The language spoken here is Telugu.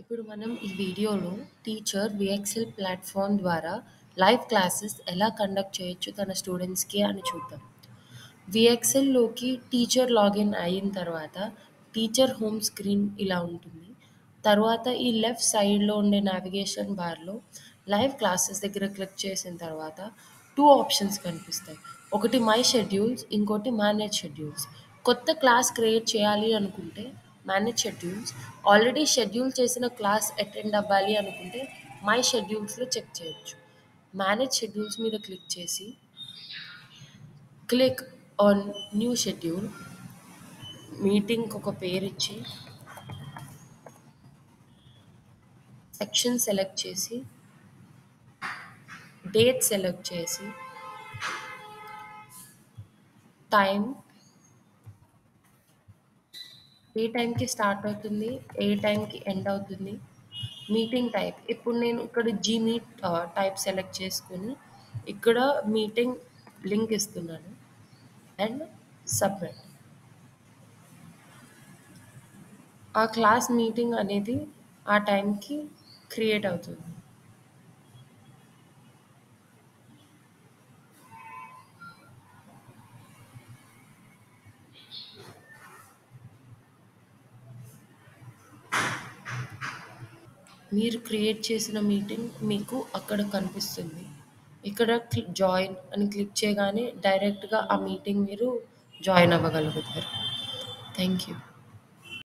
ఇప్పుడు మనం ఈ వీడియోలో టీచర్ విఎక్సెల్ ప్లాట్ఫామ్ ద్వారా లైవ్ క్లాసెస్ ఎలా కండక్ట్ చేయొచ్చు తన స్టూడెంట్స్కి అని చూద్దాం. విఎక్సెల్లోకి టీచర్ లాగిన్ అయిన తర్వాత టీచర్ హోమ్ స్క్రీన్ ఇలా ఉంటుంది. తర్వాత ఈ లెఫ్ట్ సైడ్లో ఉండే నావిగేషన్ బార్లో లైవ్ క్లాసెస్ దగ్గర క్లిక్ చేసిన తర్వాత టూ ఆప్షన్స్ కనిపిస్తాయి. ఒకటి మై షెడ్యూల్స్, ఇంకోటి మేనేజ్ షెడ్యూల్స్. కొత్త క్లాస్ క్రియేట్ చేయాలి అనుకుంటే మేనేజ్ షెడ్యూల్స్, ఆల్రెడీ షెడ్యూల్ చేసిన క్లాస్ అటెండ్ అవ్వాలి అనుకుంటే మై షెడ్యూల్స్లో చెక్ చేయొచ్చు. మేనేజ్ షెడ్యూల్స్ మీద క్లిక్ చేసి క్లిక్ ఆన్ న్యూ షెడ్యూల్, మీటింగ్కి ఒక పేరు ఇచ్చి సెక్షన్ సెలెక్ట్ చేసి డేట్ సెలెక్ట్ చేసి టైం ఏ టైంకి స్టార్ట్ అవుతుంది, ఏ టైంకి ఎండ్ అవుతుంది, మీటింగ్ టైప్. ఇప్పుడు నేను ఇక్కడ జీమీట్ టైప్ సెలెక్ట్ చేసుకొని ఇక్కడ మీటింగ్ లింక్ ఇస్తున్నాను అండ్ సబ్మిట్. ఆ క్లాస్ మీటింగ్ అనేది ఆ టైంకి క్రియేట్ అవుతుంది. మీరు క్రియేట్ చేసిన మీటింగ్ మీకు అక్కడ కనిపిస్తుంది. ఇక్కడ జాయిన్ అని క్లిక్ చేయగానే డైరెక్ట్గా ఆ మీటింగ్ మీరు జాయిన్ అవ్వగలుగుతారు. Thank you.